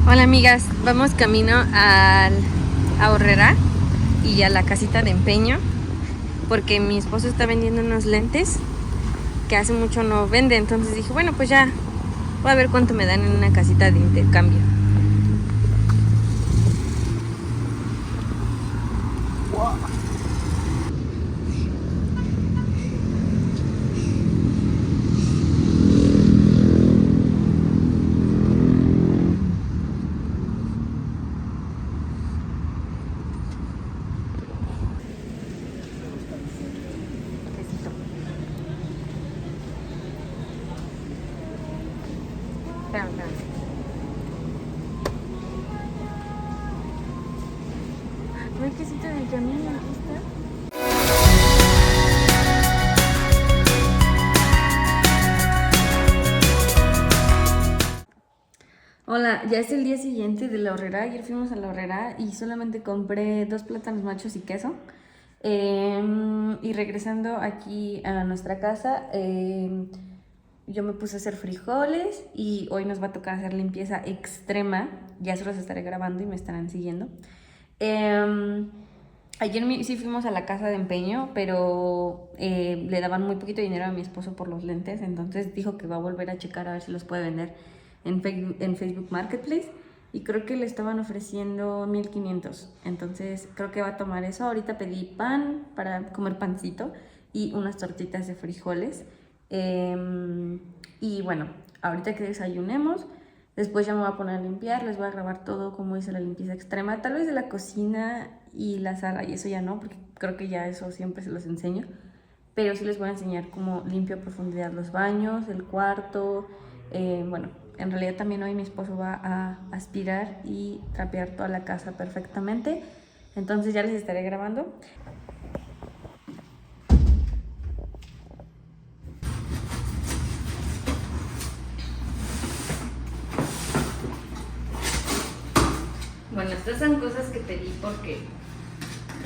Hola amigas, vamos camino al Aurrera y a la casita de empeño porque mi esposo está vendiendo unos lentes que hace mucho no vende, entonces dije, bueno, pues ya voy a ver cuánto me dan en una casita de intercambio. Espérame, espérame. No hay quesito en el camino, aquí está. Hola, ya es el día siguiente de la Aurrera. Ayer fuimos a la Aurrera y solamente compré 2 plátanos machos y queso. Y regresando aquí a nuestra casa, yo me puse a hacer frijoles y hoy nos va a tocar hacer limpieza extrema. Ya se los estaré grabando y me estarán siguiendo. Ayer sí fuimos a la casa de empeño, pero le daban muy poquito dinero a mi esposo por los lentes, entonces dijo que va a volver a checar a ver si los puede vender en Facebook Marketplace y creo que le estaban ofreciendo 1500. Entonces creo que va a tomar eso. Ahorita pedí pan para comer pancito y unas tortitas de frijoles. Y bueno, ahorita que desayunemos, después ya me voy a poner a limpiar. Les voy a grabar todo cómo hice la limpieza extrema, tal vez de la cocina y la sala, y eso ya no, porque creo que ya eso siempre se los enseño. Pero sí les voy a enseñar cómo limpio a profundidad los baños, el cuarto. Bueno, en realidad también hoy mi esposo va a aspirar y trapear toda la casa perfectamente. Entonces ya les estaré grabando. Bueno, estas son cosas que pedí porque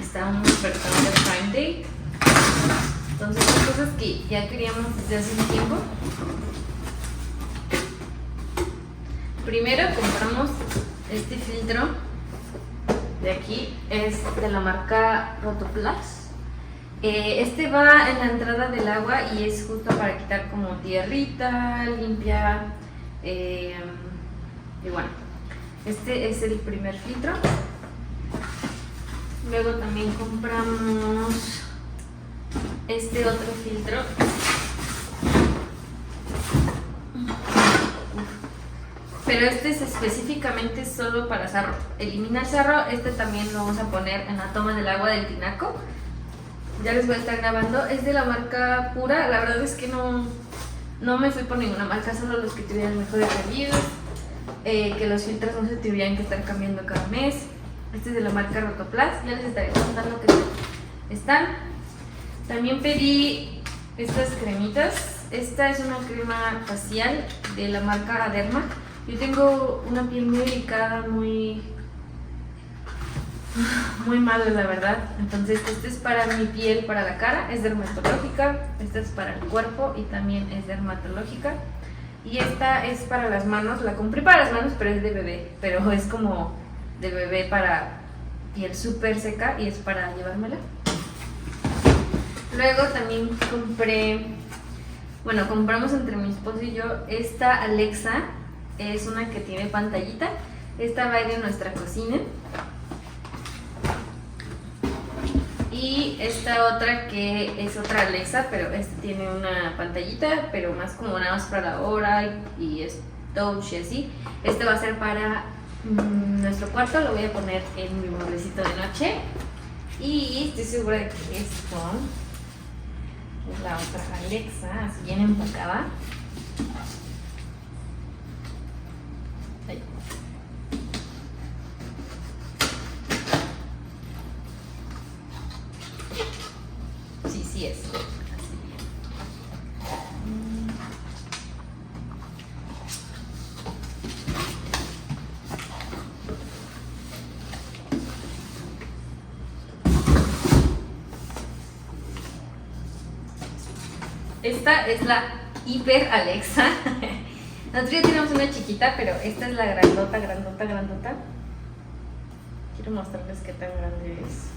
estábamos ofertando el Prime Day. Entonces son cosas que ya queríamos desde hace un tiempo. Primero compramos este filtro de aquí, es de la marca Rotoplas. Este va en la entrada del agua y es justo para quitar como tierrita, limpiar. Y bueno, este es el primer filtro. Luego también compramos este otro filtro. Pero este es específicamente solo para sarro. Elimina el sarro. Este también lo vamos a poner en la toma del agua del tinaco. Ya les voy a estar grabando. Es de la marca Pura. La verdad es que no me fui por ninguna marca, solo los que tuvieran mejores reviews. Que los filtros no se tuvieran que estar cambiando cada mes. Este es de la marca Rotoplas. Ya les estaré contando que están. También pedí estas cremitas. Esta es una crema facial de la marca Aderma. Yo tengo una piel muy delicada, muy mala, la verdad. Entonces este es para mi piel, para la cara, es dermatológica. Esta es para el cuerpo y también es dermatológica. Y esta es para las manos. La compré para las manos, pero es de bebé. Pero es como de bebé para piel súper seca y es para llevármela. Luego también compramos entre mi esposo y yo esta Alexa. Es una que tiene pantallita. Esta va a ir en nuestra cocina. Y esta otra que es otra Alexa, pero esta tiene una pantallita, pero más como nada más para la hora y es touch y así. Este va a ser para nuestro cuarto, lo voy a poner en mi mueblecito de noche. Y estoy segura de que esto es la otra Alexa, así bien empacada. Sí es. Esta es la Hiper Alexa. Nosotros ya tenemos una chiquita, pero esta es la grandota, grandota, grandota. Quiero mostrarles qué tan grande es.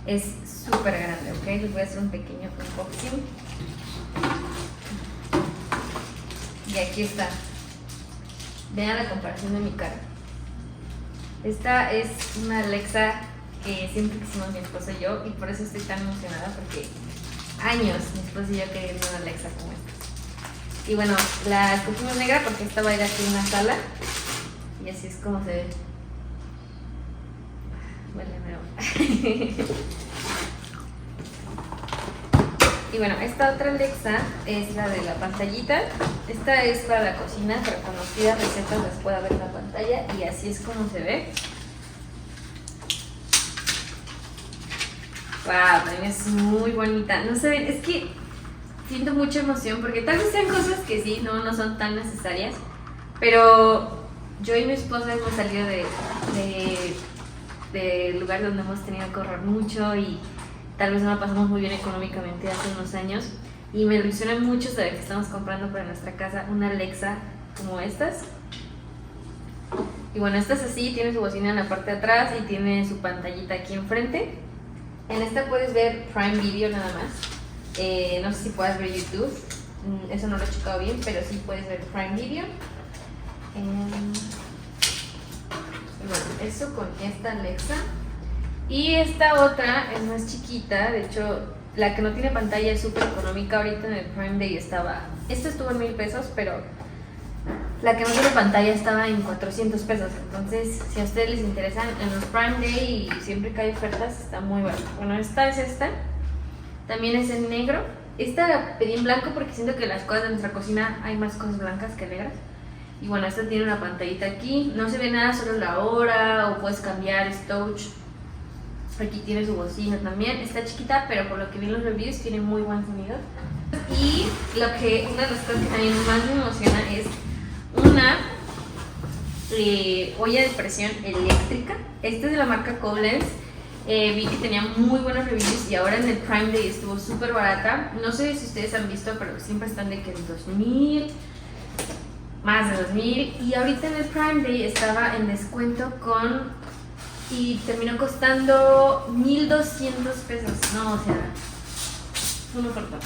Es súper grande, ¿ok? Les voy a hacer un pequeño unboxing. Y aquí está. Vean la comparación de mi cara. Esta es una Alexa que siempre quisimos mi esposo y yo, y por eso estoy tan emocionada, porque años mi esposo y yo queriendo una Alexa como esta. Y bueno, la escogimos negra porque esta va a ir aquí en la sala, y así es como se ve. Y bueno, esta otra Alexa es la de la pantallita. Esta es para la cocina, para conocidas recetas las pueda ver en la pantalla, y así es como se ve. Wow, también es muy bonita. No sé, es que siento mucha emoción porque tal vez sean cosas que sí, no son tan necesarias, pero yo y mi esposa hemos salido del lugar donde hemos tenido que ahorrar mucho y tal vez no la pasamos muy bien económicamente hace unos años, y me ilusiona mucho saber que estamos comprando para nuestra casa una Alexa como estas. Y bueno, esta es así, tiene su bocina en la parte de atrás y tiene su pantallita aquí enfrente. En esta puedes ver Prime Video nada más. No sé si puedes ver YouTube, eso no lo he checado bien, pero sí puedes ver Prime Video. Bueno, eso con esta Alexa. Y esta otra es más chiquita, de hecho la que no tiene pantalla es súper económica. Ahorita en el Prime Day esta estuvo en 1000 pesos, pero la que no tiene pantalla estaba en 400 pesos. Entonces, si a ustedes les interesan, en los Prime Day y siempre que hay ofertas, está muy bueno. Bueno, esta es esta. También es en negro. Esta la pedí en blanco porque siento que las cosas de nuestra cocina hay más cosas blancas que negras. Y bueno, esta tiene una pantallita aquí. No se ve nada, solo la hora, o puedes cambiar, es touch. Aquí tiene su bocina también. Está chiquita, pero por lo que vi en los reviews, tiene muy buen sonido. Y una de las cosas que también más me emociona es una olla de presión eléctrica. Esta es de la marca Koblenz. Vi que tenía muy buenos reviews y ahora en el Prime Day estuvo súper barata. No sé si ustedes han visto, pero siempre están de que en 2000, más de 2000. Y ahorita en el Prime Day estaba en descuento y terminó costando 1200 pesos. No, o sea, una oferta.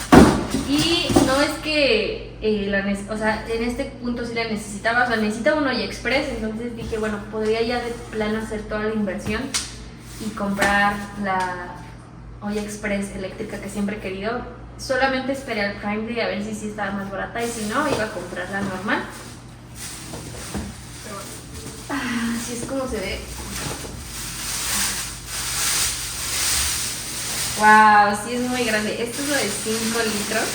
Y no es que en este punto sí la necesitaba, o sea, necesitaba un olla express. Entonces dije, bueno, podría ya de plano hacer toda la inversión y comprar la olla express eléctrica que siempre he querido. Solamente esperé al Prime Day a ver si sí estaba más barata, y si no, iba a comprar la normal. Pero bueno, así es como se ve. Wow, sí es muy grande. Esto es lo de 5 litros.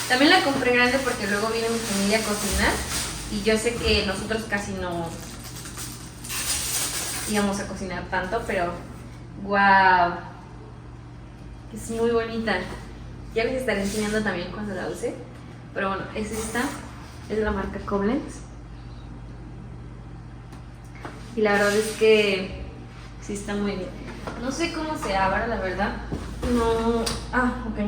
También la compré grande porque luego viene mi familia a cocinar y yo sé que nosotros casi no íbamos a cocinar tanto, pero wow, es muy bonita. Ya les estaré enseñando también cuando la use. Pero bueno, es esta, es de la marca Koblenz. Y la verdad es que sí está muy bien. No sé cómo se abra, la verdad. No. Ah, ok.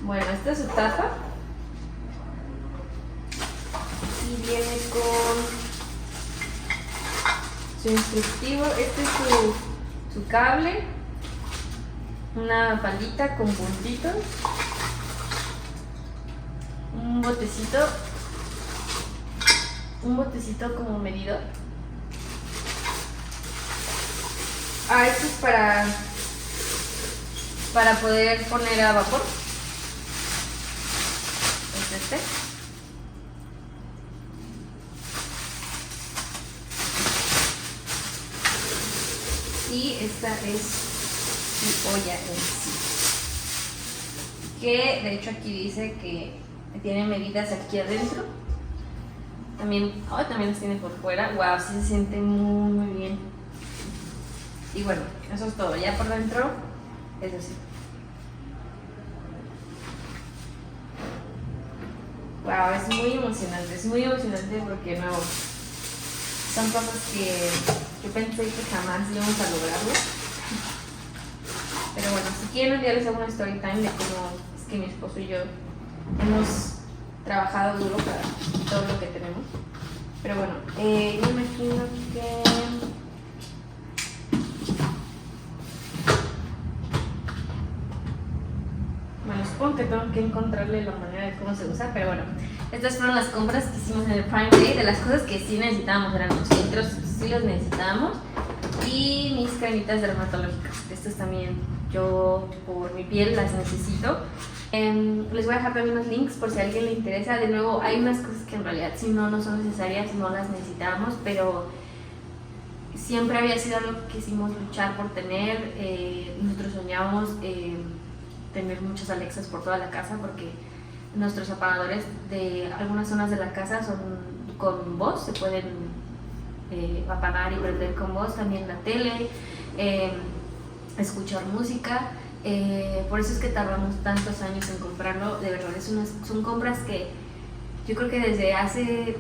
Bueno, esta es su tapa. Y viene con su instructivo. Este es su cable. Una palita con puntitos. Un botecito como medidor. Esto es para poder poner a vapor. Es este. Y esta es su olla en sí. Que de hecho aquí dice que tiene medidas aquí adentro. También las tiene por fuera. Wow, sí se siente muy, muy bien. Y bueno, eso es todo. Ya por dentro, es así. Wow, es muy emocionante porque no, son cosas que yo pensé que jamás íbamos a lograrlo. Pero bueno, si quieren un día les hago una story time de cómo es que mi esposo y yo hemos trabajado duro para todo lo que tenemos. Pero bueno, yo imagino que... Bueno, supongo que tengo que encontrarle la manera de cómo se usa, pero bueno. Estas fueron las compras que hicimos en el Prime Day. De las cosas que sí necesitábamos, eran los filtros, sí los necesitábamos. Y mis cremitas dermatológicas. Estas también yo por mi piel las necesito. Les voy a dejar también unos links por si a alguien le interesa. De nuevo, hay unas cosas que en realidad si no son necesarias, no las necesitábamos, pero siempre había sido algo que quisimos luchar por tener. Nosotros soñábamos tener muchas Alexas por toda la casa porque nuestros apagadores de algunas zonas de la casa son con voz, se pueden apagar y prender con voz, también la tele, escuchar música. Por eso es que tardamos tantos años en comprarlo. De verdad, son compras que yo creo que desde hace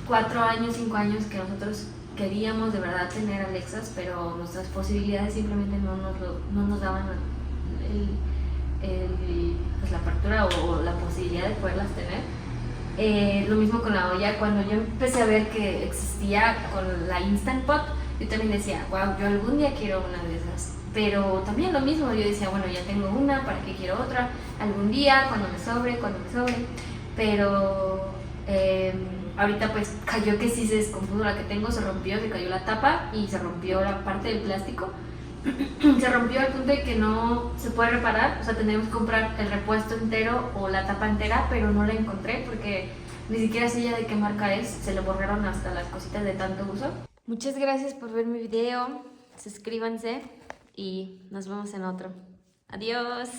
4 años, 5 años que nosotros queríamos de verdad tener Alexas, pero nuestras posibilidades simplemente no nos daban pues la apertura o la posibilidad de poderlas tener. Lo mismo con la olla. Cuando yo empecé a ver que existía con la Instant Pot, yo también decía, wow, yo algún día quiero una de esas. Pero también lo mismo, yo decía, bueno, ya tengo una, ¿para qué quiero otra? Algún día, cuando me sobre. Pero ahorita pues cayó que sí se descompuso la que tengo, se rompió, se cayó la tapa y se rompió la parte del plástico. Se rompió al punto de que no se puede reparar, o sea, tendríamos que comprar el repuesto entero o la tapa entera, pero no la encontré porque ni siquiera sé ya de qué marca es, se le borraron hasta las cositas de tanto uso. Muchas gracias por ver mi video, suscríbanse y nos vemos en otro. Adiós.